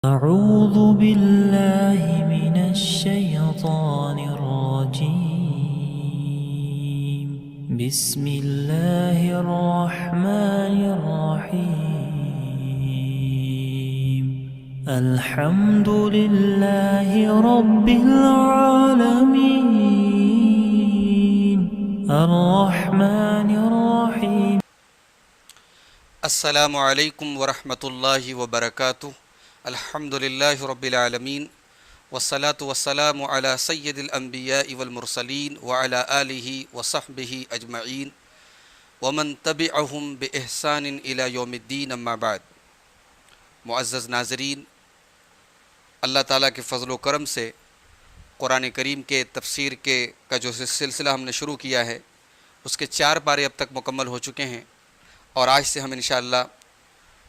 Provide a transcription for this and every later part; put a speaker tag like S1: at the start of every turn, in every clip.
S1: أعوذ بالله من الشيطان الرجيم بسم الله الرحمن الرحيم الحمد لله رب العالمين الرحمن الرحيم
S2: السلام علیکم ورحمۃ اللہ وبرکاتہ۔ الحمد للہ رب العالمین والصلاة والسلام علی سید الانبیاء والمرسلین وعلی آلہ وصحبہ اجمعین ومن تبعہم بإحسان الی یوم الدین، اما بعد۔ معزز ناظرین، اللہ تعالیٰ کے فضل و کرم سے قرآن کریم کے تفسیر کا جو سلسلہ ہم نے شروع کیا ہے، اس کے 4 پارے اب تک مکمل ہو چکے ہیں، اور آج سے ہم انشاءاللہ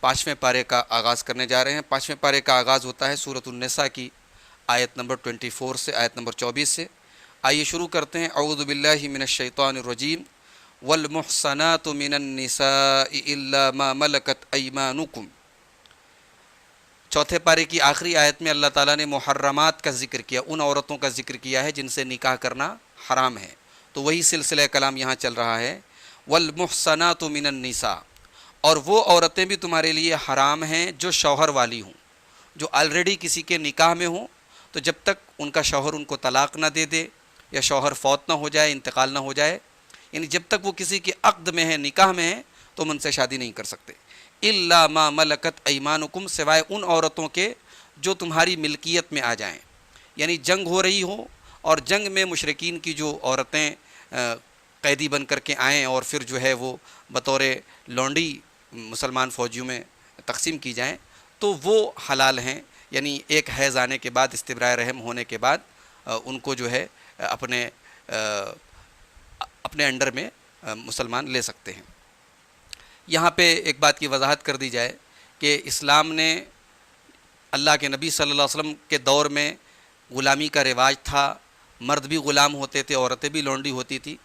S2: 5ویں پارے کا آغاز کرنے جا رہے ہیں۔ 5ویں پارے کا آغاز ہوتا ہے سورۃ النساء کی آیت نمبر 24 سے، آیت نمبر 24 سے۔ آئیے شروع کرتے ہیں۔ اعوذ باللہ من الشیطان الرجیم والمحصنات من النساء الا ما ملکت ایمانکم۔ چوتھے پارے کی آخری آیت میں اللہ تعالیٰ نے محرمات کا ذکر کیا، ان عورتوں کا ذکر کیا ہے جن سے نکاح کرنا حرام ہے، تو وہی سلسلہ کلام یہاں چل رہا ہے۔ والمحصنات من النساء، اور وہ عورتیں بھی تمہارے لیے حرام ہیں جو شوہر والی ہوں، جو آلریڈی کسی کے نکاح میں ہوں، تو جب تک ان کا شوہر ان کو طلاق نہ دے دے یا شوہر فوت نہ ہو جائے، انتقال نہ ہو جائے، یعنی جب تک وہ کسی کے عقد میں ہیں، نکاح میں ہیں، تو ان سے شادی نہیں کر سکتے۔ الا ما ملکت ایمانکم، سوائے ان عورتوں کے جو تمہاری ملکیت میں آ جائیں، یعنی جنگ ہو رہی ہو اور جنگ میں مشرکین کی جو عورتیں قیدی بن کر کے آئیں اور پھر جو ہے وہ بطور لونڈی مسلمان فوجیوں میں تقسیم کی جائیں، تو وہ حلال ہیں، یعنی ایک حیض آنے کے بعد، استبراء رحم ہونے کے بعد ان کو جو ہے اپنے انڈر میں مسلمان لے سکتے ہیں۔ یہاں پہ ایک بات کی وضاحت کر دی جائے کہ اسلام نے، اللہ کے نبی صلی اللہ علیہ وسلم کے دور میں غلامی کا رواج تھا، مرد بھی غلام ہوتے تھے، عورتیں بھی لونڈی ہوتی تھی۔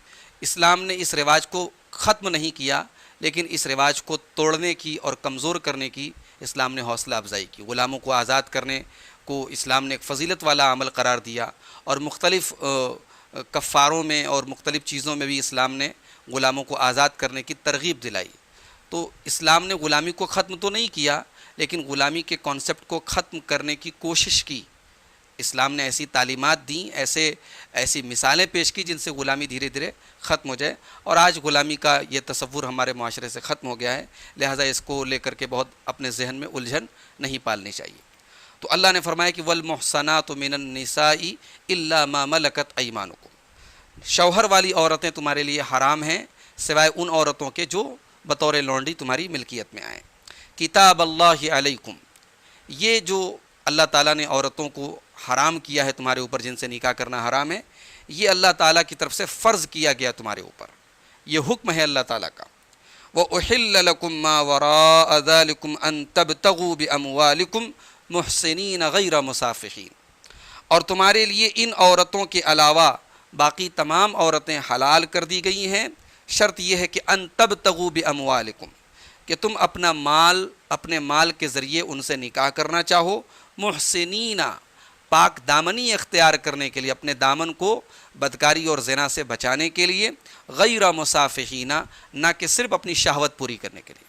S2: اسلام نے اس رواج کو ختم نہیں کیا، لیکن اس رواج کو توڑنے کی اور کمزور کرنے کی اسلام نے حوصلہ افزائی کی۔ غلاموں کو آزاد کرنے کو اسلام نے ایک فضیلت والا عمل قرار دیا، اور مختلف کفاروں میں اور مختلف چیزوں میں بھی اسلام نے غلاموں کو آزاد کرنے کی ترغیب دلائی۔ تو اسلام نے غلامی کو ختم تو نہیں کیا، لیکن غلامی کے کانسیپٹ کو ختم کرنے کی کوشش کی۔ اسلام نے ایسی تعلیمات دیں، ایسی مثالیں پیش کی جن سے غلامی دھیرے دھیرے ختم ہو جائے، اور آج غلامی کا یہ تصور ہمارے معاشرے سے ختم ہو گیا ہے، لہٰذا اس کو لے کر کے بہت اپنے ذہن میں الجھن نہیں پالنی چاہیے۔ تو اللہ نے فرمایا کہ والمحصنات من النساء الا ما ملکت ایمانکم، شوہر والی عورتیں تمہارے لیے حرام ہیں سوائے ان عورتوں کے جو بطور لونڈی تمہاری ملکیت میں آئیں۔ کتاب اللہ علیکم، یہ جو اللہ تعالیٰ نے عورتوں کو حرام کیا ہے تمہارے اوپر، جن سے نکاح کرنا حرام ہے، یہ اللہ تعالیٰ کی طرف سے فرض کیا گیا تمہارے اوپر، یہ حکم ہے اللہ تعالیٰ کا۔ وَأُحِلَّ لَكُم مَّا وَرَاءَ ذَلِكُمْ أَن تَبْتَغُوا بِأَمْوَالِكُمْ مُحْسِنِينَ غَيْرَ مُسَافِحِينَ، اور تمہارے لیے ان عورتوں کے علاوہ باقی تمام عورتیں حلال کر دی گئی ہیں، شرط یہ ہے کہ ان تبتغوا باموالکم، کہ تم اپنے مال کے ذریعے ان سے نکاح کرنا چاہو، محسنین، پاک دامنی اختیار کرنے کے لیے، اپنے دامن کو بدکاری اور زنا سے بچانے کے لیے، غیر مسافحین، نہ کہ صرف اپنی شہوت پوری کرنے کے لیے،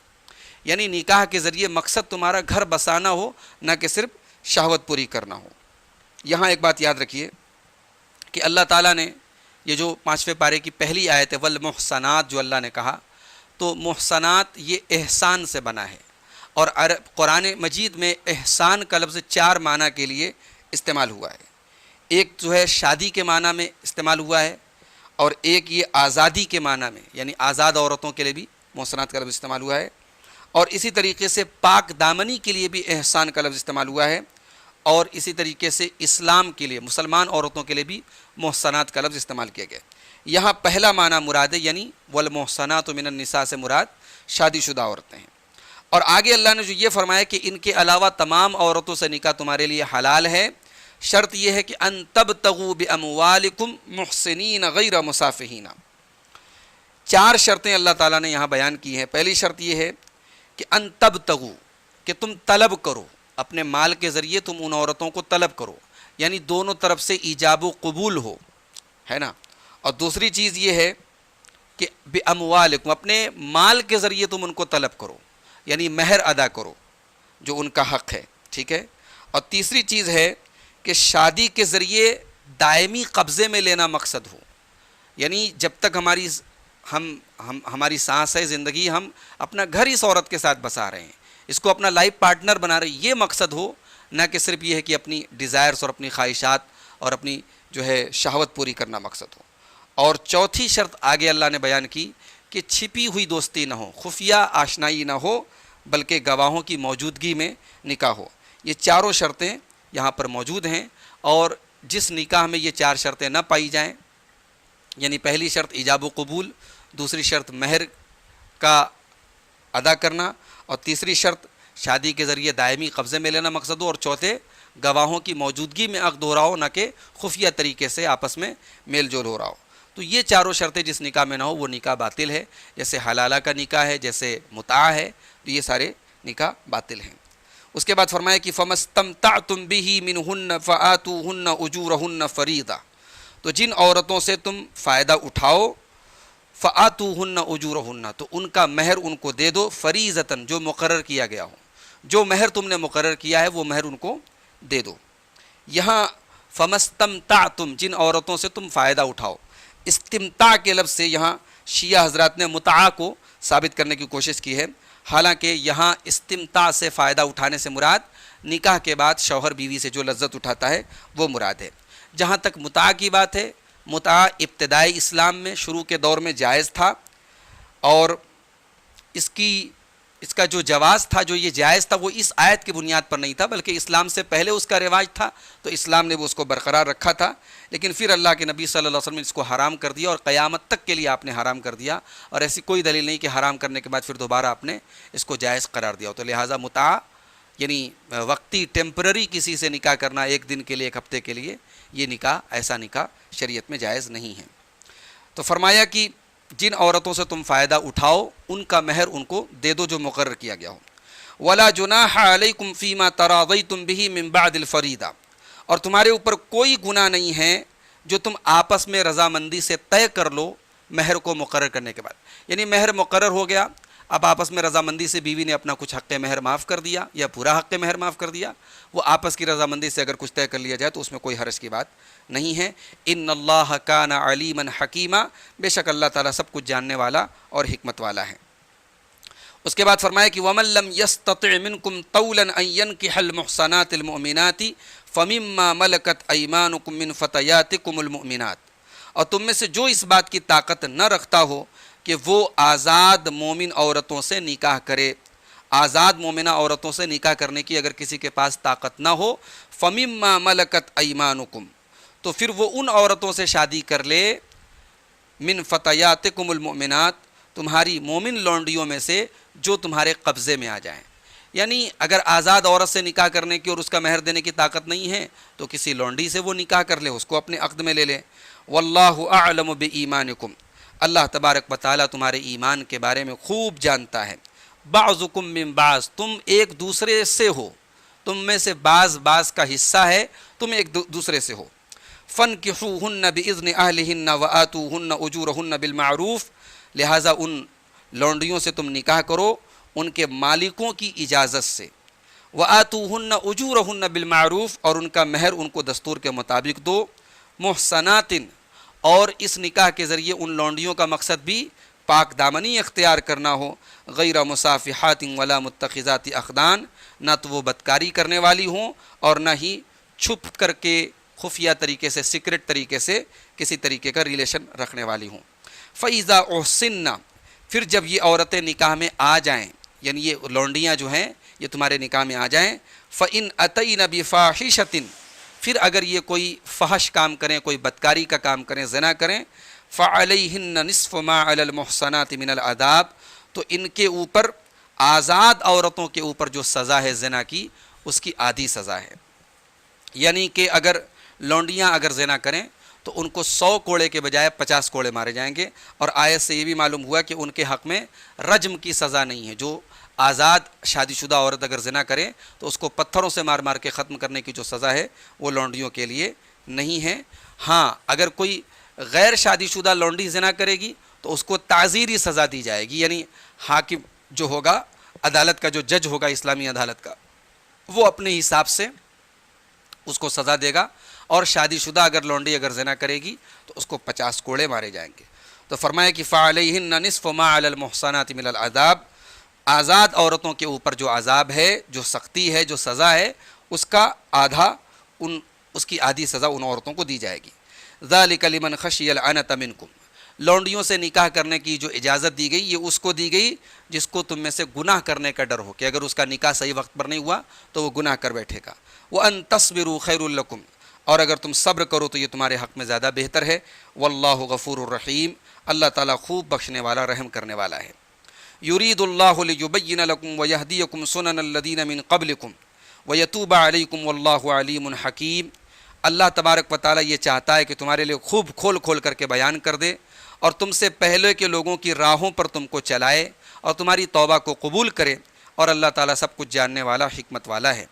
S2: یعنی نکاح کے ذریعے مقصد تمہارا گھر بسانا ہو، نہ کہ صرف شہوت پوری کرنا ہو۔ یہاں ایک بات یاد رکھیے کہ اللہ تعالیٰ نے یہ جو 5ویں پارے کی پہلی آیت ہے والمحصنات، جو اللہ نے کہا، تو محصنات یہ احسان سے بنا ہے، اور قرآن مجید میں احسان کا لفظ 4 معنی کے لیے استعمال ہوا ہے۔ ایک جو ہے شادی کے معنی میں استعمال ہوا ہے، اور ایک یہ آزادی کے معنی میں، یعنی آزاد عورتوں کے لیے بھی محصنات کا لفظ استعمال ہوا ہے، اور اسی طریقے سے پاک دامنی کے لیے بھی احسان کا لفظ استعمال ہوا ہے، اور اسی طریقے سے اسلام کے لیے، مسلمان عورتوں کے لیے بھی محصنات کا لفظ استعمال کیا گیا۔ یہاں پہلا معنی مراد ہے، یعنی والمحصنات من النساء سے مراد شادی شدہ عورتیں ہیں، اور آگے اللہ نے جو یہ فرمایا کہ ان کے علاوہ تمام عورتوں سے نکاح تمہارے لیے حلال ہے، شرط یہ ہے کہ ان تبتغوا باموالکم محسنین غیر مسافحین۔ 4 شرطیں اللہ تعالیٰ نے یہاں بیان کی ہیں۔ پہلی شرط یہ ہے کہ ان تبتغوا، کہ تم طلب کرو، اپنے مال کے ذریعے تم ان عورتوں کو طلب کرو، یعنی دونوں طرف سے ایجاب و قبول ہو، ہے نا۔ اور دوسری چیز یہ ہے کہ بِأَمْوَالِكُمْ، اپنے مال کے ذریعے تم ان کو طلب کرو، یعنی مہر ادا کرو جو ان کا حق ہے، ٹھیک ہے۔ اور تیسری چیز ہے کہ شادی کے ذریعے دائمی قبضے میں لینا مقصد ہو، یعنی جب تک ہماری سانس ہے، زندگی، ہم اپنا گھر اس عورت کے ساتھ بسا رہے ہیں، اس کو اپنا لائف پارٹنر بنا رہے ہیں، یہ مقصد ہو، نہ کہ صرف یہ ہے کہ اپنی ڈیزائرز اور اپنی خواہشات اور اپنی جو ہے شہوت پوری کرنا مقصد ہو۔ اور چوتھی شرط آگے اللہ نے بیان کی کہ چھپی ہوئی دوستی نہ ہو، خفیہ آشنائی نہ ہو، بلکہ گواہوں کی موجودگی میں نکاح ہو۔ یہ چاروں شرطیں یہاں پر موجود ہیں، اور جس نکاح میں یہ چار شرطیں نہ پائی جائیں، یعنی پہلی شرط ایجاب و قبول، دوسری شرط مہر کا ادا کرنا، اور تیسری شرط شادی کے ذریعے دائمی قبضے میں لینا مقصد ہو، اور چوتھے گواہوں کی موجودگی میں عقد ہو رہا ہو، نہ کہ خفیہ طریقے سے آپس میں میل جول ہو رہا ہو۔ تو یہ چاروں شرطیں جس نکاح میں نہ ہو وہ نکاح باطل ہے، جیسے حلالہ کا نکاح ہے، جیسے متاع ہے، تو یہ سارے نکاح باطل ہیں۔ اس کے بعد فرمایا کہ فَمَسْتَمْتَعْتُمْ بِهِ مِنْهُنَّ فَآتُوهُنَّ أُجُورَهُنَّ فَرِيضَةً، تو جن عورتوں سے تم فائدہ اٹھاؤ، فَآتُوهُنَّ أُجُورَهُنَّ، تو ان کا مہر ان کو دے دو، فریضۃً، جو مقرر کیا گیا ہو، جو مہر تم نے مقرر کیا ہے وہ مہر ان کو دے دو۔ یہاں فَمَسْتَمْتَعْتُمْ، جن عورتوں سے تم فائدہ اٹھاؤ، استمتاع کے لفظ سے یہاں شیعہ حضرات نے متعہ کو ثابت کرنے کی کوشش کی ہے، حالانکہ یہاں استمتاع سے فائدہ اٹھانے سے مراد نکاح کے بعد شوہر بیوی سے جو لذت اٹھاتا ہے وہ مراد ہے۔ جہاں تک متعہ کی بات ہے، متعہ ابتدائی اسلام میں شروع کے دور میں جائز تھا، اور اس کا جو جواز تھا، جو یہ جائز تھا، وہ اس آیت کی بنیاد پر نہیں تھا، بلکہ اسلام سے پہلے اس کا رواج تھا، تو اسلام نے وہ اس کو برقرار رکھا تھا، لیکن پھر اللہ کے نبی صلی اللہ علیہ وسلم نے اس کو حرام کر دیا، اور قیامت تک کے لیے آپ نے حرام کر دیا، اور ایسی کوئی دلیل نہیں کہ حرام کرنے کے بعد پھر دوبارہ آپ نے اس کو جائز قرار دیا ہو۔ تو لہٰذا متعہ یعنی وقتی ٹیمپرری کسی سے نکاح کرنا، ایک دن کے لیے، ایک ہفتے کے لیے، یہ نکاح، ایسا نکاح شریعت میں جائز نہیں ہے۔ تو فرمایا کہ جن عورتوں سے تم فائدہ اٹھاؤ ان کا مہر ان کو دے دو جو مقرر کیا گیا ہو۔ وَلَا جُنَاحَ عَلَيْكُمْ فِي مَا تَرَاضَيْتُمْ بِهِ مِنْ بَعْدِ الْفَرِيضَةِ، اور تمہارے اوپر کوئی گناہ نہیں ہے جو تم آپس میں رضامندی سے طے کر لو مہر کو مقرر کرنے کے بعد، یعنی مہر مقرر ہو گیا، اب آپس میں رضامندی سے بیوی نے اپنا کچھ حق مہر معاف کر دیا یا پورا حق مہر معاف کر دیا، وہ آپس کی رضامندی سے اگر کچھ طے کر لیا جائے تو اس میں کوئی حرج کی بات نہیں ہے۔ ان اللہ کان علیما حکیما، بے شک اللہ تعالیٰ سب کچھ جاننے والا اور حکمت والا ہے۔ اس کے بعد فرمایا کہ وَمَن لَّمْ يَسْتَطِعْ مِنْكُمْ طَوْلًا أَن يَنكِحَ الْمُحْصَنَاتِ الْمُؤْمِنَاتِ فَمِمَّا مَلَكَتْ أَيْمَانُكُم مِّن فَتَيَاتِكُمُ الْمُؤْمِنَاتِ، اور تم میں سے جو اس بات کی طاقت نہ رکھتا ہو کہ وہ آزاد مومن عورتوں سے نکاح کرے، آزاد مومنہ عورتوں سے نکاح کرنے کی اگر کسی کے پاس طاقت نہ ہو، فَمِمَّا مَلَكَتْ أَيْمَانُكُم، تو پھر وہ ان عورتوں سے شادی کر لے، من فتياتكم المؤمنات، تمہاری مومن لونڈیوں میں سے جو تمہارے قبضے میں آ جائیں، یعنی اگر آزاد عورت سے نکاح کرنے کی اور اس کا مہر دینے کی طاقت نہیں ہے تو کسی لونڈی سے وہ نکاح کر لے، اس کو اپنے عقد میں لے لے۔ واللہ اعلم بایمانکم، اللہ تبارک و تعالیٰ تمہارے ایمان کے بارے میں خوب جانتا ہے۔ بعضکم من بعض، تم ایک دوسرے سے ہو، تم میں سے بعض کا حصہ ہے، تم ایک دوسرے سے ہو۔ فَانْكِحُوهُنَّ بِإِذْنِ أَهْلِهِنَّ وَآتُوهُنَّ أُجُورَهُنَّ بِالْمَعْرُوفِ، لہٰذا ان لونڈیوں سے تم نکاح کرو ان کے مالکوں کی اجازت سے، وَآتُوهُنَّ أُجُورَهُنَّ بِالْمَعْرُوفِ، اور ان کا مہر ان کو دستور کے مطابق دو، محسنات، اور اس نکاح کے ذریعے ان لونڈیوں کا مقصد بھی پاک دامنی اختیار کرنا ہو، غیر مصافحات ولا متخذات اخدان، نہ تو وہ بدکاری کرنے والی ہوں اور نہ ہی چھپ کر کے خفیہ طریقے سے، سیکرٹ طریقے سے کسی طریقے کا ریلیشن رکھنے والی ہوں۔ فَإِذَا أُحْصِنَّ، پھر جب یہ عورتیں نکاح میں آ جائیں، یعنی یہ لونڈیاں جو ہیں یہ تمہارے نکاح میں آ جائیں، فَإِنْ أَتَيْنَ بِفَاحِشَةٍ، پھر اگر یہ کوئی فحش کام کریں، کوئی بدکاری کا کام کریں، زنا کریں، فَعَلَيْهِنَّ نِصْفُ مَا عَلَى الْمُحْصَنَاتِ مِنَ الْعَذَابِ، تو ان کے اوپر، آزاد عورتوں کے اوپر جو سزا ہے زنا کی، اس کی آدھی سزا ہے، یعنی کہ اگر لونڈیاں اگر زنا کریں تو ان کو 100 کوڑے کے بجائے 50 کوڑے مارے جائیں گے، اور آیت سے یہ بھی معلوم ہوا کہ ان کے حق میں رجم کی سزا نہیں ہے، جو آزاد شادی شدہ عورت اگر زنا کرے تو اس کو پتھروں سے مار مار کے ختم کرنے کی جو سزا ہے وہ لونڈیوں کے لیے نہیں ہے۔ ہاں اگر کوئی غیر شادی شدہ لونڈی زنا کرے گی تو اس کو تعزیری سزا دی جائے گی، یعنی حاکم جو ہوگا، عدالت کا جو جج ہوگا اسلامی عدالت کا، وہ اپنے حساب سے اس کو سزا دے گا۔ اور شادی شدہ اگر لونڈی اگر زنا کرے گی تو اس کو 50 کوڑے مارے جائیں گے۔ تو فرمایا کہ فَعَلَيْهِنَّ نِصْفُ مَا عَلَى الْمُحْصَنَاتِ مِنَ الْعَذَابِ، آزاد عورتوں کے اوپر جو عذاب ہے، جو سختی ہے، جو سزا ہے، اس کا آدھا، اس کی آدھی سزا ان عورتوں کو دی جائے گی۔ ذَلِكَ لِمَنْ خَشِيَ الْعَنَتَ مِنْكُمْ، لونڈیوں سے نکاح کرنے کی جو اجازت دی گئی یہ اس کو دی گئی جس کو تم میں سے گناہ کرنے کا ڈر ہو، کہ اگر اس کا نکاح صحیح وقت پر نہیں ہوا تو وہ گناہ کر بیٹھے گا۔ وَأَن تَصْبِرُوا خَيْرٌ لَكُمْ، اور اگر تم صبر کرو تو یہ تمہارے حق میں زیادہ بہتر ہے۔ واللہ غفور الرحیم، اللہ تعالیٰ خوب بخشنے والا، رحم کرنے والا ہے۔ یرید اللہ لیبین لکم ویہدیکم سنن الذین من قبلکم ویتوب علیکم واللہ علیم حکیم، اللہ تبارک و تعالیٰ یہ چاہتا ہے کہ تمہارے لیے خوب کھول کھول کر کے بیان کر دے اور تم سے پہلے کے لوگوں کی راہوں پر تم کو چلائے اور تمہاری توبہ کو قبول کرے، اور اللہ تعالیٰ سب کچھ جاننے والا، حکمت والا ہے۔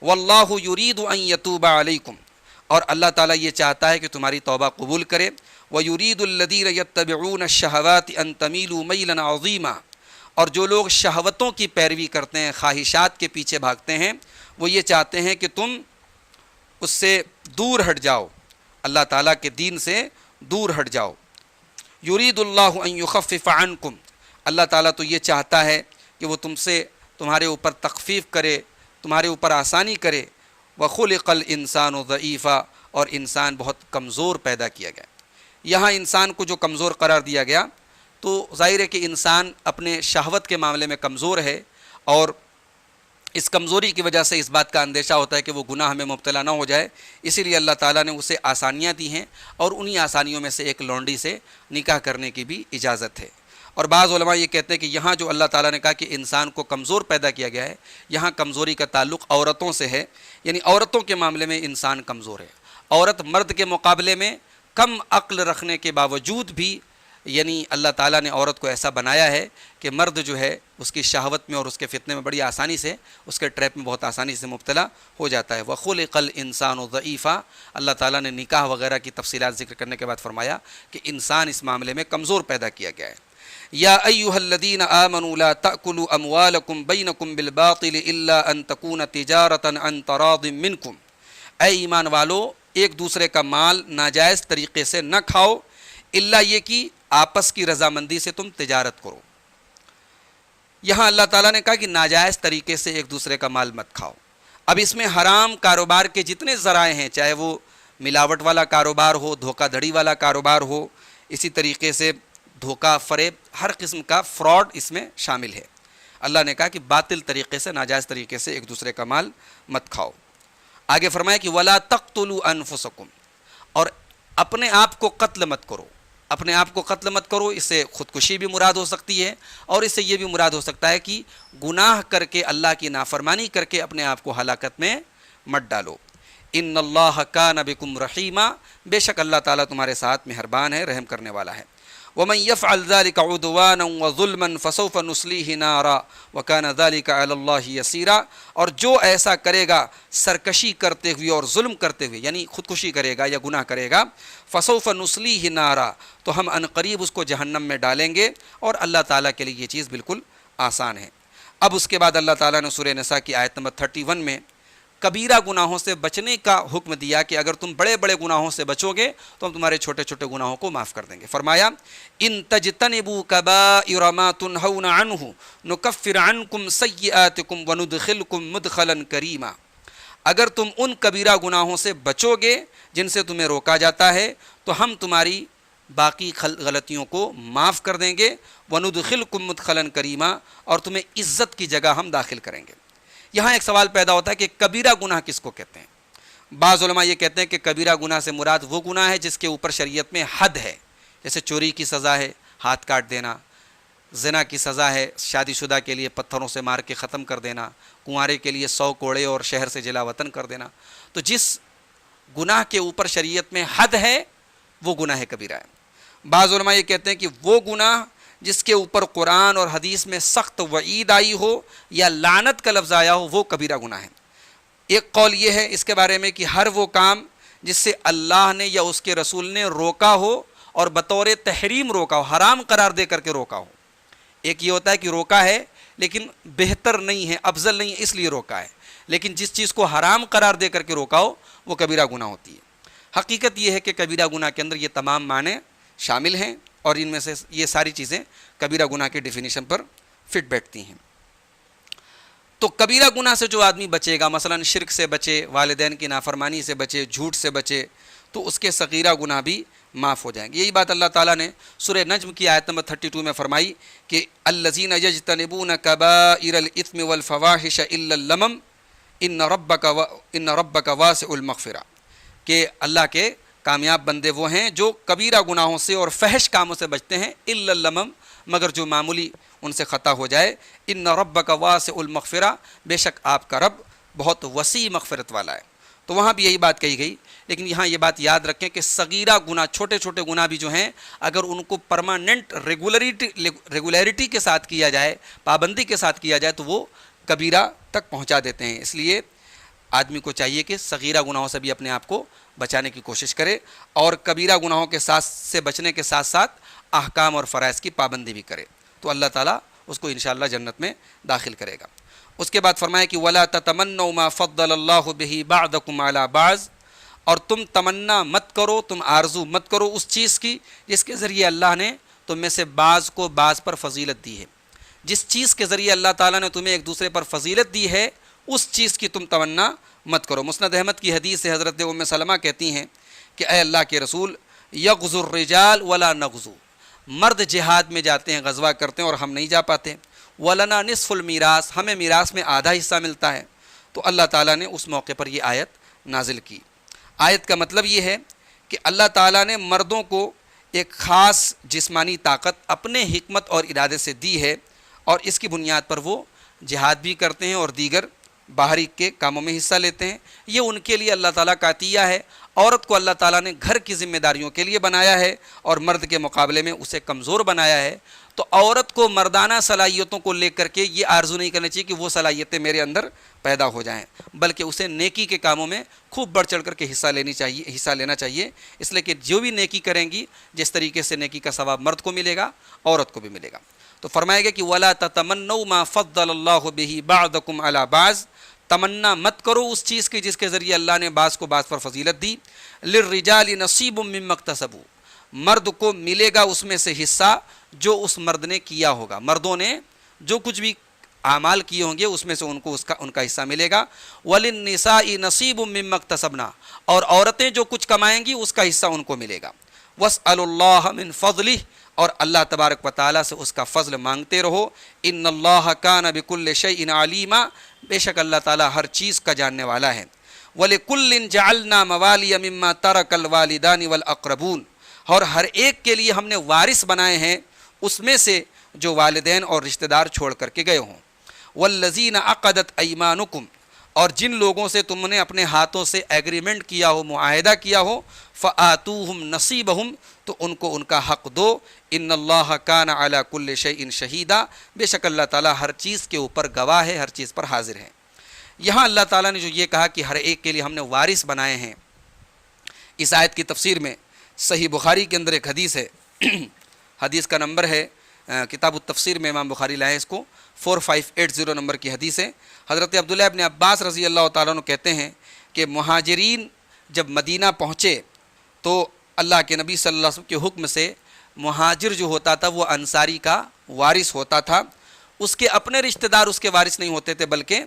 S2: واللہ یرید ان یتوب علیکم، اور اللہ تعالیٰ یہ چاہتا ہے کہ تمہاری توبہ قبول کرے۔ وَيُرِيدُ الَّذِينَ يَتَّبِعُونَ الشَّهَوَاتِ أَن تَمِيلُوا مَيْلًا عَظِيمًا، اور جو لوگ شہوتوں کی پیروی کرتے ہیں، خواہشات کے پیچھے بھاگتے ہیں، وہ یہ چاہتے ہیں کہ تم اس سے دور ہٹ جاؤ، اللہ تعالیٰ کے دین سے دور ہٹ جاؤ۔ یرید اللہ ان یخفف عنکم، اللہ تعالیٰ تو یہ چاہتا ہے کہ وہ تم سے، تمہارے اوپر تخفیف کرے، تمہارے اوپر آسانی کرے۔ وَخُلِقَ الْإِنسَانُ ضَعِيفًا، اور انسان بہت کمزور پیدا کیا گیا۔ یہاں انسان کو جو کمزور قرار دیا گیا تو ظاہر ہے کہ انسان اپنے شہوت کے معاملے میں کمزور ہے، اور اس کمزوری کی وجہ سے اس بات کا اندیشہ ہوتا ہے کہ وہ گناہ میں مبتلا نہ ہو جائے، اسی لیے اللہ تعالیٰ نے اسے آسانیاں دی ہیں، اور انہی آسانیوں میں سے ایک لونڈی سے نکاح کرنے کی بھی اجازت ہے۔ اور بعض علماء یہ کہتے ہیں کہ یہاں جو اللہ تعالیٰ نے کہا کہ انسان کو کمزور پیدا کیا گیا ہے، یہاں کمزوری کا تعلق عورتوں سے ہے، یعنی عورتوں کے معاملے میں انسان کمزور ہے۔ عورت مرد کے مقابلے میں کم عقل رکھنے کے باوجود بھی، یعنی اللہ تعالیٰ نے عورت کو ایسا بنایا ہے کہ مرد جو ہے اس کی شہوت میں اور اس کے فتنے میں بڑی آسانی سے، اس کے ٹریپ میں بہت آسانی سے مبتلا ہو جاتا ہے۔ وَخُلِقَ الْإِنسَانُ ضَعِيفًا، اللہ تعالیٰ نے نکاح وغیرہ کی تفصیلات ذکر کرنے کے بعد فرمایا کہ انسان اس معاملے میں کمزور پیدا کیا گیا ہے۔ یا ایھا الذین آمنوا لا تأکلوا اموالکم بینکم بالباطل الا ان تکون تجارۃ عن تراض منکم، اے ایمان والو ایک دوسرے کا مال ناجائز طریقے سے نہ کھاؤ، الا یہ کہ آپس کی رضامندی سے تم تجارت کرو۔ یہاں اللہ تعالیٰ نے کہا کہ ناجائز طریقے سے ایک دوسرے کا مال مت کھاؤ۔ اب اس میں حرام کاروبار کے جتنے ذرائع ہیں، چاہے وہ ملاوٹ والا کاروبار ہو، دھوکہ دھڑی والا کاروبار ہو، اسی طریقے سے دھوکہ فریب، ہر قسم کا فراڈ اس میں شامل ہے۔ اللہ نے کہا کہ باطل طریقے سے، ناجائز طریقے سے ایک دوسرے کا مال مت کھاؤ۔ آگے فرمایا کہ وَلَا تَقْتُلُوا أَنفُسَكُمْ، اور اپنے آپ کو قتل مت کرو، اپنے آپ کو قتل مت کرو۔ اس سے خودکشی بھی مراد ہو سکتی ہے، اور اس سے یہ بھی مراد ہو سکتا ہے کہ گناہ کر کے، اللہ کی نافرمانی کر کے اپنے آپ کو ہلاکت میں مت ڈالو۔ ان اللہ کان بکم رحیما، بے شک اللہ تعالیٰ تمہارے ساتھ مہربان ہے، رحم کرنے والا ہے۔ ومن يفعل ذلك عدوانا وظلما فسوف نصليه نارا وكان ذلك على الله يسيرا، اور جو ایسا کرے گا سرکشی کرتے ہوئے اور ظلم کرتے ہوئے، یعنی خودکشی کرے گا یا گناہ کرے گا، فسوف نصليه نارا، تو ہم ان قریب اس کو جہنم میں ڈالیں گے، اور اللہ تعالیٰ کے لیے یہ چیز بالکل آسان ہے۔ اب اس کے بعد اللہ تعالیٰ نے سورہ نساء کی آیت نمبر 31 میں کبیرہ گناہوں سے بچنے کا حکم دیا کہ اگر تم بڑے بڑے گناہوں سے بچو گے تو ہم تمہارے چھوٹے چھوٹے گناہوں کو معاف کر دیں گے۔ فرمایا ان تجتنبوا کبائر ما تنہون عنہ نکفر عنکم سیئاتکم وندخلکم مدخلا کریما، اگر تم ان کبیرہ گناہوں سے بچو گے جن سے تمہیں روکا جاتا ہے تو ہم تمہاری باقی غلطیوں کو معاف کر دیں گے، وندخلکم مدخلا کریما، اور تمہیں عزت کی جگہ ہم داخل کریں گے۔ یہاں ایک سوال پیدا ہوتا ہے کہ کبیرہ گناہ کس کو کہتے ہیں؟ بعض علماء یہ کہتے ہیں کہ کبیرہ گناہ سے مراد وہ گناہ ہے جس کے اوپر شریعت میں حد ہے، جیسے چوری کی سزا ہے ہاتھ کاٹ دینا، زنا کی سزا ہے شادی شدہ کے لیے پتھروں سے مار کے ختم کر دینا، کنوارے کے لیے 100 کوڑے اور شہر سے جلا وطن کر دینا۔ تو جس گناہ کے اوپر شریعت میں حد ہے وہ گناہ کبیرہ ہے۔ بعض علماء یہ کہتے ہیں کہ وہ گناہ جس کے اوپر قرآن اور حدیث میں سخت وعید آئی ہو یا لعنت کا لفظ آیا ہو وہ کبیرہ گناہ ہے۔ ایک قول یہ ہے اس کے بارے میں کہ ہر وہ کام جس سے اللہ نے یا اس کے رسول نے روکا ہو اور بطور تحریم روکا ہو، حرام قرار دے کر کے روکا ہو۔ ایک یہ ہوتا ہے کہ روکا ہے لیکن بہتر نہیں ہے، افضل نہیں ہے، اس لیے روکا ہے، لیکن جس چیز کو حرام قرار دے کر کے روکا ہو وہ کبیرہ گناہ ہوتی ہے۔ حقیقت یہ ہے کہ کبیرہ گناہ کے اندر یہ تمام معنی شامل ہیں اور ان میں سے یہ ساری چیزیں کبیرہ گناہ کے ڈیفینیشن پر فٹ بیٹھتی ہیں۔ تو کبیرہ گناہ سے جو آدمی بچے گا، مثلا شرک سے بچے، والدین کی نافرمانی سے بچے، جھوٹ سے بچے، تو اس کے صغیرہ گناہ بھی معاف ہو جائیں گے۔ یہی بات اللہ تعالیٰ نے سورہ نجم کی آیت نمبر 32 میں فرمائی کہ الذین یجتنبون کبائر الاثم والفواحش الا اللمم ان ربک واسع المغفرہ، کہ اللہ کے کامیاب بندے وہ ہیں جو کبیرہ گناہوں سے اور فحش کاموں سے بچتے ہیں، الا اللمم، مگر جو معمولی ان سے خطا ہو جائے، ان ربک واسع المغفرہ، بے شک آپ کا رب بہت وسیع مغفرت والا ہے۔ تو وہاں بھی یہی بات کہی گئی، لیکن یہاں یہ بات یاد رکھیں کہ صغیرہ گناہ، چھوٹے چھوٹے گناہ بھی جو ہیں، اگر ان کو پرماننٹ ریگولیرٹی کے ساتھ کیا جائے، پابندی کے ساتھ کیا جائے، تو وہ کبیرہ تک پہنچا دیتے ہیں۔ اس لیے آدمی کو چاہیے کہ صغیرہ گناہوں سے بھی اپنے آپ کو بچانے کی کوشش کرے اور کبیرہ گناہوں کے ساتھ سے بچنے کے ساتھ ساتھ احکام اور فرائض کی پابندی بھی کرے، تو اللہ تعالیٰ اس کو انشاءاللہ جنت میں داخل کرے گا۔ اس کے بعد فرمایا کہ وَلَا تَتَمَنَّوْا مَا فَضَّلَ اللَّهُ بِهِ بَعْضَكُمْ عَلَى بَعْضٍ، اور تم تمنا مت کرو، تم آرزو مت کرو اس چیز کی جس کے ذریعے اللہ نے تم میں سے بعض کو بعض پر فضیلت دی ہے۔ جس چیز کے ذریعے اللہ تعالیٰ نے تمہیں ایک دوسرے پر فضیلت دی ہے اس چیز کی تم تمنا مت کرو۔ مسند احمد کی حدیث سے حضرت ام سلمہ کہتی ہیں کہ اے اللہ کے رسول، یغزو الرجال ولا نغزو، مرد جہاد میں جاتے ہیں، غزوہ کرتے ہیں اور ہم نہیں جا پاتے، ولنا نصف المیراث، ہمیں میراث میں آدھا حصہ ملتا ہے۔ تو اللہ تعالیٰ نے اس موقع پر یہ آیت نازل کی۔ آیت کا مطلب یہ ہے کہ اللہ تعالیٰ نے مردوں کو ایک خاص جسمانی طاقت اپنے حکمت اور ارادے سے دی ہے، اور اس کی بنیاد پر وہ جہاد بھی کرتے ہیں اور دیگر باہری کے کاموں میں حصہ لیتے ہیں۔ یہ ان کے لیے اللہ تعالیٰ کا عطیہ ہے۔ عورت کو اللہ تعالیٰ نے گھر کی ذمہ داریوں کے لیے بنایا ہے اور مرد کے مقابلے میں اسے کمزور بنایا ہے۔ تو عورت کو مردانہ صلاحیتوں کو لے کر کے یہ آرزو نہیں کرنی چاہیے کہ وہ صلاحیتیں میرے اندر پیدا ہو جائیں، بلکہ اسے نیکی کے کاموں میں خوب بڑھ چڑھ کر کے حصہ لینا چاہیے، اس لیے کہ جو بھی نیکی کریں گی جس طریقے سے نیکی کا ثواب مرد کو ملے گا عورت کو بھی ملے گا۔ تو فرمایا گیا کہ وَلَا تَتَمَنَّوْا مَا فَضَّلَ اللَّهُ بِهِ بَعْضَكُمْ عَلَى بَعْضٍ، تمنا مت کرو اس چیز کی جس کے ذریعے اللہ نے بعض کو بعض پر فضیلت دی۔ لِلرِّجَالِ نَصِيبٌ مِّمَّا اكْتَسَبُوا، مرد کو ملے گا اس میں سے حصہ جو اس مرد نے کیا ہوگا، مردوں نے جو کچھ بھی اعمال کیے ہوں گے اس میں سے ان کو ان کا حصہ ملے گا۔ وَلِلنِّسَاءِ نَصِيبٌ مِّمَّا اكْتَسَبْنَا، اور عورتیں جو کچھ کمائیں گی اس کا حصہ ان کو ملے گا۔ وَاسْأَلُوا اللَّهَ مِن فَضْلِهِ، اور اللہ تبارک و تعالیٰ سے اس کا فضل مانگتے رہو۔ ان اللہ کان بکل شیء علیما، بے شک اللہ تعالیٰ ہر چیز کا جاننے والا ہے۔ وَلِكُلٍّ جَعَلْنَا مَوَالِيَ مِمَّا تَرَكَ الْوَالِدَانِ وَالْأَقْرَبُونَ، اور ہر ایک کے لیے ہم نے وارث بنائے ہیں اس میں سے جو والدین اور رشتہ دار چھوڑ کر کے گئے ہوں۔ وَالَّذِينَ عَقَدَتْ أَيْمَانُكُمْ، اور جن لوگوں سے تم نے اپنے ہاتھوں سے ایگریمنٹ کیا ہو، معاہدہ کیا ہو، فَآتُوهُمْ نَصِيبَهُمْ، تو ان کو ان کا حق دو۔ ان اللہ کان علی کل شیء شہیدا، بے شک اللہ تعالیٰ ہر چیز کے اوپر گواہ ہے، ہر چیز پر حاضر ہے۔ یہاں اللہ تعالیٰ نے جو یہ کہا کہ ہر ایک کے لیے ہم نے وارث بنائے ہیں، اس آیت کی تفسیر میں صحیح بخاری کے اندر ایک حدیث ہے، حدیث کا نمبر ہے کتاب التفسیر میں امام بخاری لائے اس کو 4580 نمبر کی حدیث ہے۔ حضرت عبداللہ ابن عباس رضی اللہ تعالیٰ عنہ کہتے ہیں کہ مہاجرین جب مدینہ پہنچے تو اللہ کے نبی صلی اللہ علیہ وسلم کے حکم سے مہاجر جو ہوتا تھا وہ انصاری کا وارث ہوتا تھا، اس کے اپنے رشتہ دار اس کے وارث نہیں ہوتے تھے، بلکہ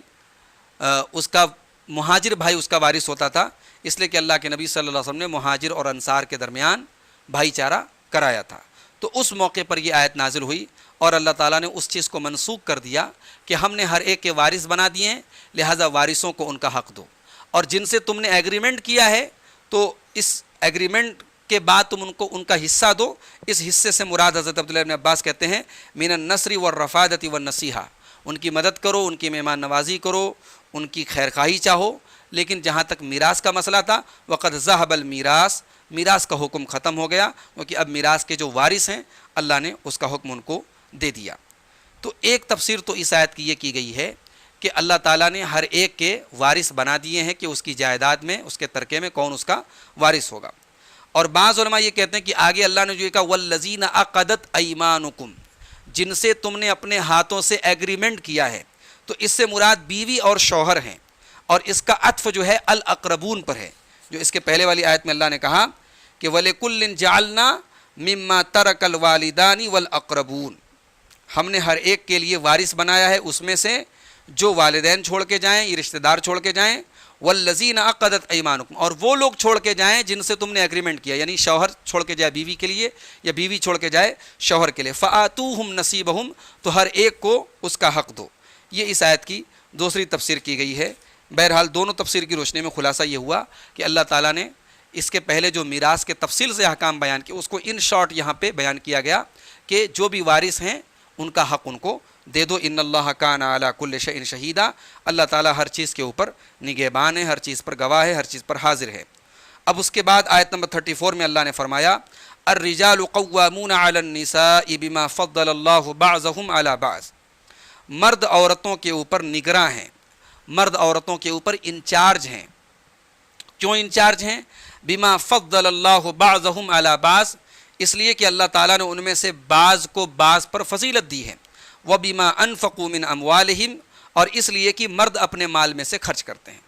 S2: اس کا مہاجر بھائی اس کا وارث ہوتا تھا، اس لیے کہ اللہ کے نبی صلی اللہ علیہ وسلم نے مہاجر اور انصار کے درمیان بھائی چارہ کرایا تھا۔ تو اس موقع پر یہ آیت نازل ہوئی اور اللہ تعالیٰ نے اس چیز کو منسوخ کر دیا کہ ہم نے ہر ایک کے وارث بنا دیے ہیں، لہٰذا وارثوں کو ان کا حق دو، اور جن سے تم نے ایگریمنٹ کیا ہے تو اس ایگریمنٹ کے بعد تم ان کا حصہ دو۔ اس حصے سے مراد حضرت عبداللہ ابن عباس کہتے ہیں من النصر والرفادۃ والنصیحہ، ان کی مدد کرو، ان کی مہمان نوازی کرو، ان کی خیر خواہی چاہو، لیکن جہاں تک میراث کا مسئلہ تھا وقد ذہب المیراث، میراث کا حکم ختم ہو گیا، کیونکہ اب میراث کے جو وارث ہیں اللہ نے اس کا حکم ان کو دے دیا۔ تو ایک تفسیر تو اس آیت کی یہ کی گئی ہے کہ اللہ تعالیٰ نے ہر ایک کے وارث بنا دیے ہیں کہ اس کی جائیداد میں، اس کے ترکے میں کون اس کا وارث ہوگا۔ اور بعض علماء یہ کہتے ہیں کہ آگے اللہ نے جو کہا والذین عقدت ایمانکم، جن سے تم نے اپنے ہاتھوں سے ایگریمنٹ کیا ہے، تو اس سے مراد بیوی اور شوہر ہیں، اور اس کا عطف جو ہے الاقربون پر ہے، جو اس کے پہلے والی آیت میں اللہ نے کہا کہ وَلِكُلٍّ جَعَلْنَا مِمَّا تَرَكَ الْوَالِدَانِ وَالْأَقْرَبُونَ، ہم نے ہر ایک کے لیے وارث بنایا ہے اس میں سے جو والدین چھوڑ کے جائیں، یہ رشتہ دار چھوڑ کے جائیں، والذین عقدت ایمانکم، اور وہ لوگ چھوڑ کے جائیں جن سے تم نے ایگریمنٹ کیا، یعنی شوہر چھوڑ کے جائے بیوی کے لیے یا بیوی چھوڑ کے جائے شوہر کے لیے، فآتوہم نصیبہم، تو ہر ایک کو اس کا حق دو۔ یہ اس آیت کی دوسری تفسیر کی گئی ہے۔ بہرحال دونوں تفسیر کی روشنی میں خلاصہ یہ ہوا کہ اللہ تعالیٰ نے اس کے پہلے جو میراث کے تفصیل سے احکام بیان کیے اس کو ان شارٹ یہاں پہ بیان کیا گیا کہ جو بھی وارث ہیں ان کا حق ان کو دے دو۔ ان اللہ کان علی کل شیء شہیدا، اللہ تعالیٰ ہر چیز کے اوپر نگہبان ہے، ہر چیز پر گواہ ہے، ہر چیز پر حاضر ہے۔ اب اس کے بعد آیت نمبر 34 میں اللہ نے فرمایا الرجال قوامون علی النساء بما فضل اللہ بعضهم علی بعض، مرد عورتوں کے اوپر نگراں ہیں، مرد عورتوں کے اوپر انچارج ہیں۔ کیوں انچارج ہیں؟ بما فضل اللہ بعضهم علی بعض، اس لیے کہ اللہ تعالیٰ نے ان میں سے بعض کو بعض پر فضیلت دی ہے، وبما انفقوا من اموالہم، اور اس لیے کہ مرد اپنے مال میں سے خرچ کرتے ہیں۔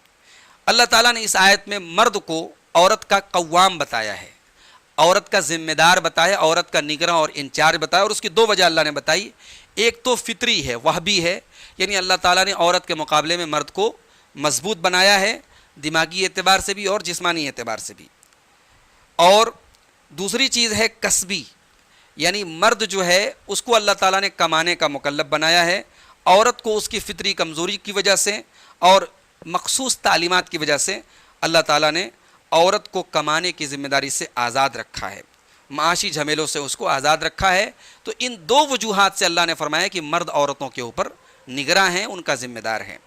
S2: اللہ تعالیٰ نے اس آیت میں مرد کو عورت کا قوام بتایا ہے، عورت کا ذمہ دار بتایا، عورت کا نگراں اور انچارج بتایا، اور اس کی دو وجہ اللہ نے بتائی۔ ایک تو فطری ہے، وہبی ہے، یعنی اللہ تعالیٰ نے عورت کے مقابلے میں مرد کو مضبوط بنایا ہے دماغی اعتبار سے بھی اور جسمانی اعتبار سے بھی۔ اور دوسری چیز ہے کسبی، یعنی مرد جو ہے اس کو اللہ تعالیٰ نے کمانے کا مکلف بنایا ہے، عورت کو اس کی فطری کمزوری کی وجہ سے اور مخصوص تعلیمات کی وجہ سے اللہ تعالیٰ نے عورت کو کمانے کی ذمہ داری سے آزاد رکھا ہے، معاشی جھمیلوں سے اس کو آزاد رکھا ہے۔ تو ان دو وجوہات سے اللہ نے فرمایا کہ مرد عورتوں کے اوپر نگراں ہیں، ان کا ذمہ دار ہے۔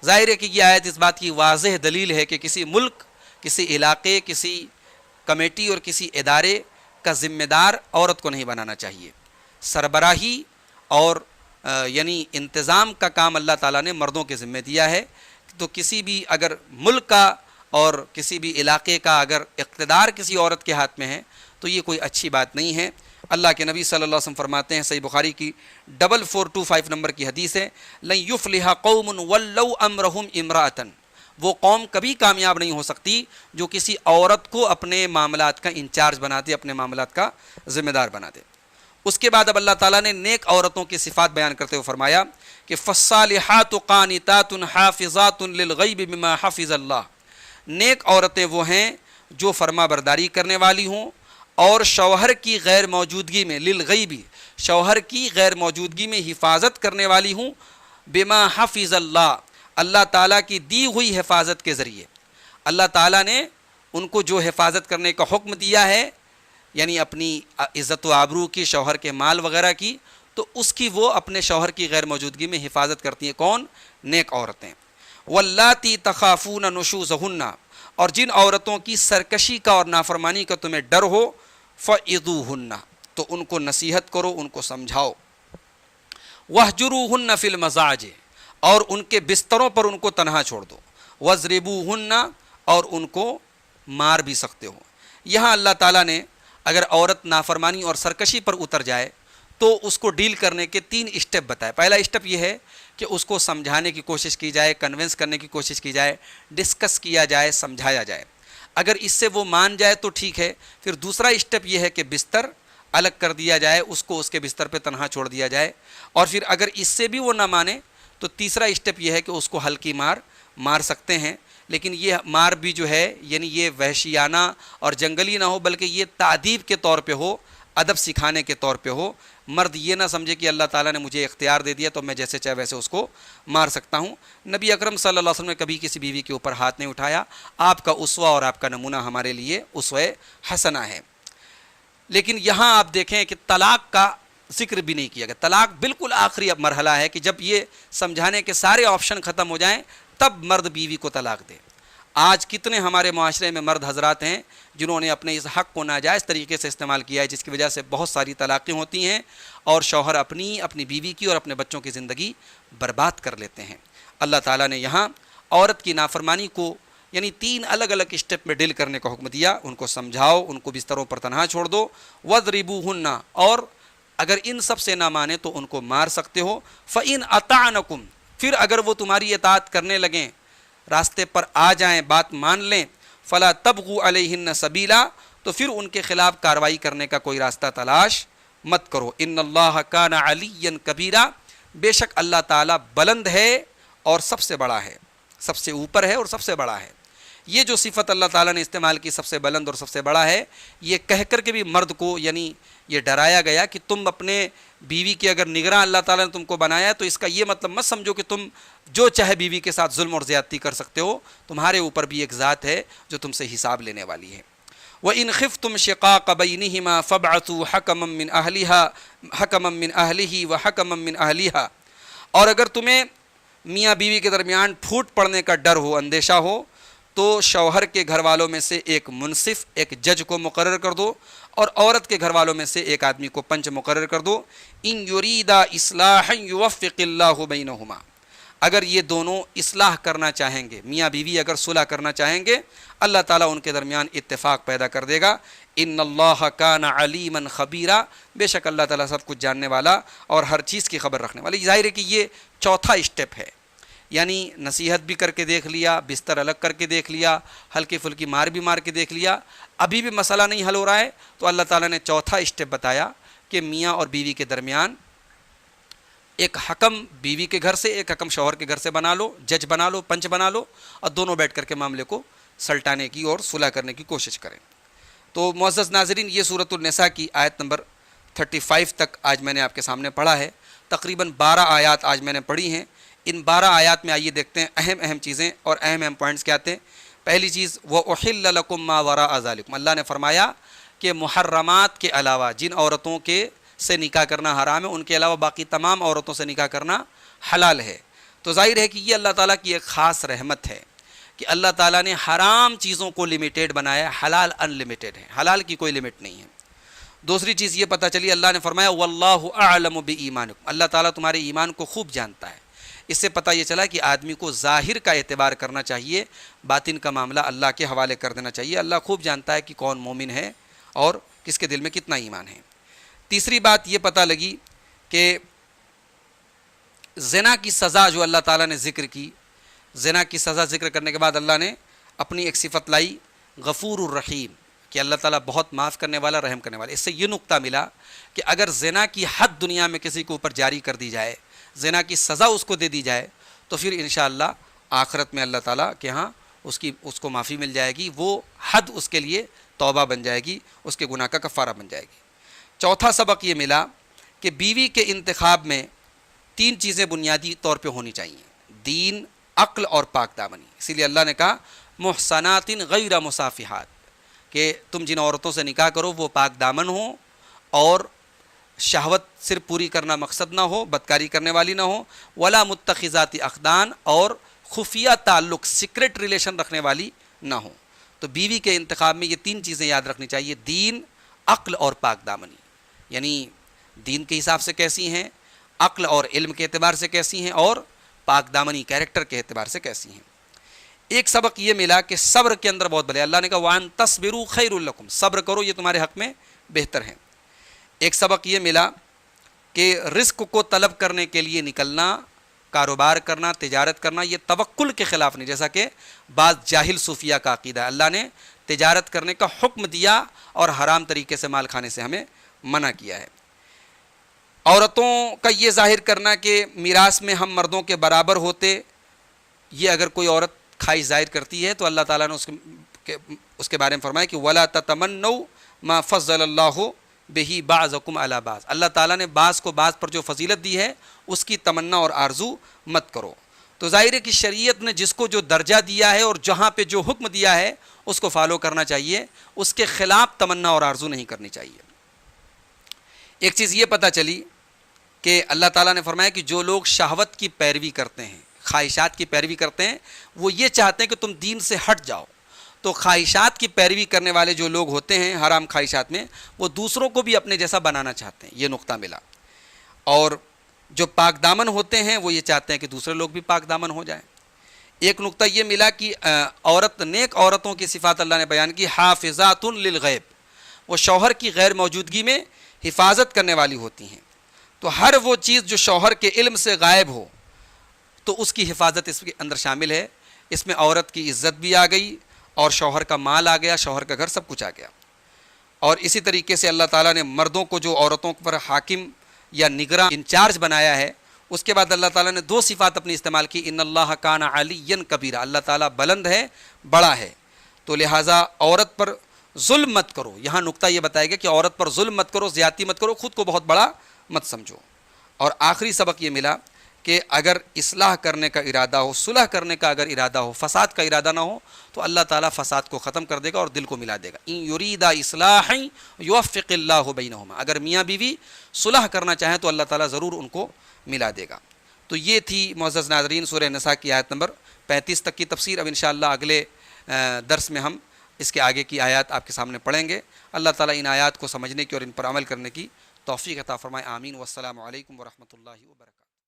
S2: ظاہر ہے کہ یہ آیت اس بات کی واضح دلیل ہے کہ کسی ملک، کسی علاقے، کسی کمیٹی اور کسی ادارے کا ذمہ دار عورت کو نہیں بنانا چاہیے۔ سربراہی اور یعنی انتظام کا کام اللہ تعالیٰ نے مردوں کے ذمہ دیا ہے۔ تو کسی بھی اگر ملک کا اور کسی بھی علاقے کا اگر اقتدار کسی عورت کے ہاتھ میں ہے تو یہ کوئی اچھی بات نہیں ہے۔ اللہ کے نبی صلی اللہ علیہ وسلم فرماتے ہیں، صحیح بخاری کی 4425 نمبر کی حدیث ہے، لن یفلح قوم ولوا امرهم امرأة، وہ قوم کبھی کامیاب نہیں ہو سکتی جو کسی عورت کو اپنے معاملات کا انچارج بنا دے، اپنے معاملات کا ذمہ دار بنا دے۔ اس کے بعد اب اللہ تعالیٰ نے نیک عورتوں کی صفات بیان کرتے ہوئے فرمایا کہ فالصالحات قانتات حافظات للغیب بما حفظ اللہ، نیک عورتیں وہ ہیں جو فرما برداری کرنے والی ہوں اور شوہر کی غیر موجودگی میں، للغیب شوہر کی غیر موجودگی میں حفاظت کرنے والی ہوں، بما حفظ اللہ اللہ تعالیٰ کی دی ہوئی حفاظت کے ذریعے۔ اللہ تعالیٰ نے ان کو جو حفاظت کرنے کا حکم دیا ہے، یعنی اپنی عزت و آبرو کی، شوہر کے مال وغیرہ کی، تو اس کی وہ اپنے شوہر کی غیر موجودگی میں حفاظت کرتی ہیں۔ کون؟ نیک عورتیں۔ واللاتی تخافون نشوزہن، اور جن عورتوں کی سرکشی کا اور نافرمانی کا تمہیں ڈر ہو، فعظوہن، تو ان کو نصیحت کرو، ان کو سمجھاؤ۔ واہجروہن فی المضاجع، اور ان کے بستروں پر ان کو تنہا چھوڑ دو۔ وضربوہن، اور ان کو مار بھی سکتے ہو۔ یہاں اللہ تعالیٰ نے اگر عورت نافرمانی اور سرکشی پر اتر جائے تو اس کو ڈیل کرنے کے 3 اسٹیپ بتائے۔ پہلا اسٹیپ یہ ہے کہ اس کو سمجھانے کی کوشش کی جائے، کنونس کرنے کی کوشش کی جائے، ڈسکس کیا جائے، سمجھایا جائے۔ اگر اس سے وہ مان جائے تو ٹھیک ہے۔ پھر دوسرا اسٹیپ یہ ہے کہ بستر الگ کر دیا جائے، اس کو اس کے بستر پہ تنہا چھوڑ دیا جائے۔ اور پھر اگر اس سے بھی وہ نہ مانے تو تیسرا اسٹیپ یہ ہے کہ اس کو ہلکی مار سکتے ہیں، لیکن یہ مار بھی جو ہے یعنی یہ وحشیانہ اور جنگلی نہ ہو، بلکہ یہ تعدیب کے طور پہ ہو، ادب سکھانے کے طور پہ ہو۔ مرد یہ نہ سمجھے کہ اللہ تعالیٰ نے مجھے اختیار دے دیا تو میں جیسے چاہے ویسے اس کو مار سکتا ہوں۔ نبی اکرم صلی اللہ علیہ وسلم نے کبھی کسی بیوی کے اوپر ہاتھ نہیں اٹھایا۔ آپ کا اسوہ اور آپ کا نمونہ ہمارے لیے اسوہ حسنہ ہے۔ لیکن یہاں آپ دیکھیں کہ طلاق کا ذکر بھی نہیں کیا گیا۔ طلاق بالکل آخری اب مرحلہ ہے کہ جب یہ سمجھانے کے سارے آپشن ختم ہو جائیں تب مرد بیوی کو طلاق دے۔ آج کتنے ہمارے معاشرے میں مرد حضرات ہیں جنہوں نے اپنے اس حق کو ناجائز طریقے سے استعمال کیا ہے، جس کی وجہ سے بہت ساری طلاقیں ہوتی ہیں اور شوہر اپنی بیوی کی اور اپنے بچوں کی زندگی برباد کر لیتے ہیں۔ اللہ تعالیٰ نے یہاں عورت کی نافرمانی کو یعنی 3 الگ الگ اسٹیپ میں ڈیل کرنے کا حکم دیا۔ ان کو سمجھاؤ، ان کو بستروں پر تنہا چھوڑ دو، وَاضْرِبُوهُنَّ، اور اگر ان سب سے نہ مانے تو ان کو مار سکتے ہو۔ فَإِنْ أَطَعْنَكُمْ، پھر اگر وہ تمہاری اطاعت کرنے لگیں، راستے پر آ جائیں، بات مان لیں، فَلَا تَبْغُوا عَلَيْهِنَّ سَبِيلًا، تو پھر ان کے خلاف کارروائی کرنے کا کوئی راستہ تلاش مت کرو۔ إِنَّ اللَّهَ كَانَ عَلِيًّا كَبِيرًا، بے شک اللہ تعالیٰ بلند ہے اور سب سے بڑا ہے، سب سے اوپر ہے اور سب سے بڑا ہے۔ یہ جو صفت اللہ تعالیٰ نے استعمال کی، سب سے بلند اور سب سے بڑا ہے، یہ کہہ کر کے بھی مرد کو یعنی یہ ڈرایا گیا کہ تم اپنے بیوی کی اگر نگراں اللہ تعالیٰ نے تم کو بنایا ہے تو اس کا یہ مطلب مت سمجھو کہ تم جو چاہے بیوی کے ساتھ ظلم اور زیادتی کر سکتے ہو، تمہارے اوپر بھی ایک ذات ہے جو تم سے حساب لینے والی ہے۔ وَإِنْ خِفْتُمْ شِقَاقَ بَيْنِهِمَا فَابْعَثُوا حَكَمًا مِّنْ أَهْلِهِ وَحَكَمًا مِّنْ أَهْلِهَا، اور اگر تمہیں میاں بیوی کے درمیان پھوٹ پڑنے کا ڈر ہو، اندیشہ ہو، تو شوہر کے گھر والوں میں سے ایک منصف، ایک جج کو مقرر کر دو، اور عورت کے گھر والوں میں سے ایک آدمی کو پنچ مقرر کر دو۔ ان یریدا اصلاحا یوفق اللہ بینہما، اگر یہ دونوں اصلاح کرنا چاہیں گے، میاں بیوی اگر صلح کرنا چاہیں گے، اللہ تعالیٰ ان کے درمیان اتفاق پیدا کر دے گا۔ ان اللہ کان علیما خبیرا، بے شک اللہ تعالیٰ سب کچھ جاننے والا اور ہر چیز کی خبر رکھنے والا۔ ظاہر ہے کہ یہ چوتھا اسٹیپ ہے، یعنی نصیحت بھی کر کے دیکھ لیا، بستر الگ کر کے دیکھ لیا، ہلکی پھلکی مار بھی مار کے دیکھ لیا، ابھی بھی مسئلہ نہیں حل ہو رہا ہے، تو اللہ تعالیٰ نے چوتھا اسٹیپ بتایا کہ میاں اور بیوی کے درمیان ایک حکم بیوی کے گھر سے، ایک حکم شوہر کے گھر سے بنا لو، جج بنا لو، پنچ بنا لو، اور دونوں بیٹھ کر کے معاملے کو سلٹانے کی اور صلح کرنے کی کوشش کریں۔ تو معزز ناظرین، یہ سورۃ النساء کی آیت نمبر 35 تک آج میں نے آپ کے سامنے پڑھا ہے۔ تقریباً 12 آیات آج میں نے پڑھی ہیں۔ ان 12 آیات میں آئیے دیکھتے ہیں اہم چیزیں اور اہم پوائنٹس کیا آتے ہیں۔ پہلی چیز، وَأُحِلَّ لَكُم مَّا وَرَاءَ ذَلِكُمْ، اللہ نے فرمایا کہ محرمات کے علاوہ جن عورتوں کے سے نکاح کرنا حرام ہے، ان کے علاوہ باقی تمام عورتوں سے نکاح کرنا حلال ہے۔ تو ظاہر ہے کہ یہ اللہ تعالیٰ کی ایک خاص رحمت ہے کہ اللہ تعالیٰ نے حرام چیزوں کو لمیٹیڈ بنایا، حلال ان لمیٹیڈ ہے، حلال کی کوئی لمٹ نہیں ہے۔ دوسری چیز یہ پتہ چلی، اللہ نے فرمایا وَاللَّهُ أَعْلَمُ بِإِيمَانِكُمْ، اللہ تعالیٰ تمہارے ایمان کو خوب جانتا ہے۔ اس سے پتہ یہ چلا کہ آدمی کو ظاہر کا اعتبار کرنا چاہیے، باطن کا معاملہ اللہ کے حوالے کر دینا چاہیے۔ اللہ خوب جانتا ہے کہ کون مومن ہے اور کس کے دل میں کتنا ایمان ہے۔ تیسری بات یہ پتہ لگی کہ زنا کی سزا جو اللہ تعالیٰ نے ذکر کی، زنا کی سزا ذکر کرنے کے بعد اللہ نے اپنی ایک صفت لائی، غفور الرحیم، کہ اللہ تعالیٰ بہت معاف کرنے والا، رحم کرنے والا۔ اس سے یہ نقطہ ملا کہ اگر زنا کی حد دنیا میں کسی کے اوپر جاری کر دی جائے، زنا کی سزا اس کو دے دی جائے، تو پھر انشاءاللہ آخرت میں اللہ تعالیٰ کے ہاں اس کو معافی مل جائے گی، وہ حد اس کے لیے توبہ بن جائے گی، اس کے گناہ کا کفارہ بن جائے گی۔ چوتھا سبق یہ ملا کہ بیوی کے انتخاب میں 3 چیزیں بنیادی طور پہ ہونی چاہیے، دین، عقل اور پاک دامنی۔ اسی لیے اللہ نے کہا محصنات غیر مصافحات، کہ تم جن عورتوں سے نکاح کرو وہ پاک دامن ہوں اور شہوت صرف پوری کرنا مقصد نہ ہو، بدکاری کرنے والی نہ ہو، ولا متخذات اخدان، اور خفیہ تعلق، سیکرٹ ریلیشن رکھنے والی نہ ہو۔ تو بیوی کے انتخاب میں یہ 3 چیزیں یاد رکھنی چاہیے، دین، عقل اور پاک دامنی، یعنی دین کے حساب سے کیسی ہیں، عقل اور علم کے اعتبار سے کیسی ہیں، اور پاک دامنی کیریکٹر کے اعتبار سے کیسی ہیں۔ ایک سبق یہ ملا کہ صبر کے اندر بہت بڑے، اللہ نے کہا وَأَن تَصْبِرُوا خَيْرٌ لَكُمْ، صبر کرو یہ تمہارے حق میں بہتر ہے۔ ایک سبق یہ ملا کہ رزق کو طلب کرنے کے لیے نکلنا، کاروبار کرنا، تجارت کرنا، یہ توکل کے خلاف نہیں، جیسا کہ بعض جاہل صوفیہ کا عقیدہ ہے۔ اللہ نے تجارت کرنے کا حکم دیا اور حرام طریقے سے مال کھانے سے ہمیں منع کیا ہے۔ عورتوں کا یہ ظاہر کرنا کہ میراث میں ہم مردوں کے برابر ہوتے، یہ اگر کوئی عورت خواہش ظاہر کرتی ہے تو اللہ تعالیٰ نے اس کے بارے میں فرمایا کہ وَلَا تَتَمَنَّوْا مَا فَضَّلَ اللَّهُ بِهِ بَعْضَكُمْ عَلَى بَعْضٍ، اللہ تعالیٰ نے بعض کو بعض پر جو فضیلت دی ہے اس کی تمنا اور آرزو مت کرو۔ تو ظاہر ہے کہ شریعت نے جس کو جو درجہ دیا ہے اور جہاں پہ جو حکم دیا ہے اس کو فالو کرنا چاہیے، اس کے خلاف تمنا اور آرزو نہیں کرنی چاہیے۔ ایک چیز یہ پتہ چلی کہ اللہ تعالیٰ نے فرمایا کہ جو لوگ شہوت کی پیروی کرتے ہیں، خواہشات کی پیروی کرتے ہیں، وہ یہ چاہتے ہیں کہ تم دین سے ہٹ جاؤ. تو خواہشات کی پیروی کرنے والے جو لوگ ہوتے ہیں حرام خواہشات میں، وہ دوسروں کو بھی اپنے جیسا بنانا چاہتے ہیں. یہ نقطہ ملا. اور جو پاک دامن ہوتے ہیں وہ یہ چاہتے ہیں کہ دوسرے لوگ بھی پاک دامن ہو جائیں. ایک نقطہ یہ ملا کہ نیک عورتوں کی صفات اللہ نے بیان کی، حافظات للغیب، وہ شوہر کی غیر موجودگی میں حفاظت کرنے والی ہوتی ہیں. تو ہر وہ چیز جو شوہر کے علم سے غائب ہو تو اس کی حفاظت اس کے اندر شامل ہے. اس میں عورت کی عزت بھی آ گئی اور شوہر کا مال آ گیا، شوہر کا گھر، سب کچھ آ گیا. اور اسی طریقے سے اللہ تعالیٰ نے مردوں کو جو عورتوں پر حاکم یا نگراں انچارج بنایا ہے، اس کے بعد اللہ تعالیٰ نے 2 صفات اپنی استعمال کی. ان اللہ کان علیٰ کبیرہ، اللہ تعالیٰ بلند ہے، بڑا ہے. تو لہٰذا عورت پر ظلم مت کرو. یہاں نقطہ یہ بتایا گیا کہ عورت پر ظلم مت کرو، زیادتی مت کرو، خود کو بہت بڑا مت سمجھو. اور آخری سبق یہ ملا کہ اگر اصلاح کرنے کا ارادہ ہو، صلح کرنے کا اگر ارادہ ہو، فساد کا ارادہ نہ ہو، تو اللہ تعالیٰ فساد کو ختم کر دے گا اور دل کو ملا دے گا. ان یریدا اصلاحا یوفق اللہ بینہما، اگر میاں بیوی صلح کرنا چاہیں تو اللہ تعالیٰ ضرور ان کو ملا دے گا. تو یہ تھی معزز ناظرین سورہ نساء کی آیت نمبر 35 تک کی تفسیر. اب انشاءاللہ اگلے درس میں ہم اس کے آگے کی آیات آپ کے سامنے پڑھیں گے. اللہ تعالیٰ ان آیات کو سمجھنے کی اور ان پر عمل کرنے کی توفیق عطا فرمائے. آمین. والسلام علیکم ورحمۃ اللہ وبرکاتہ.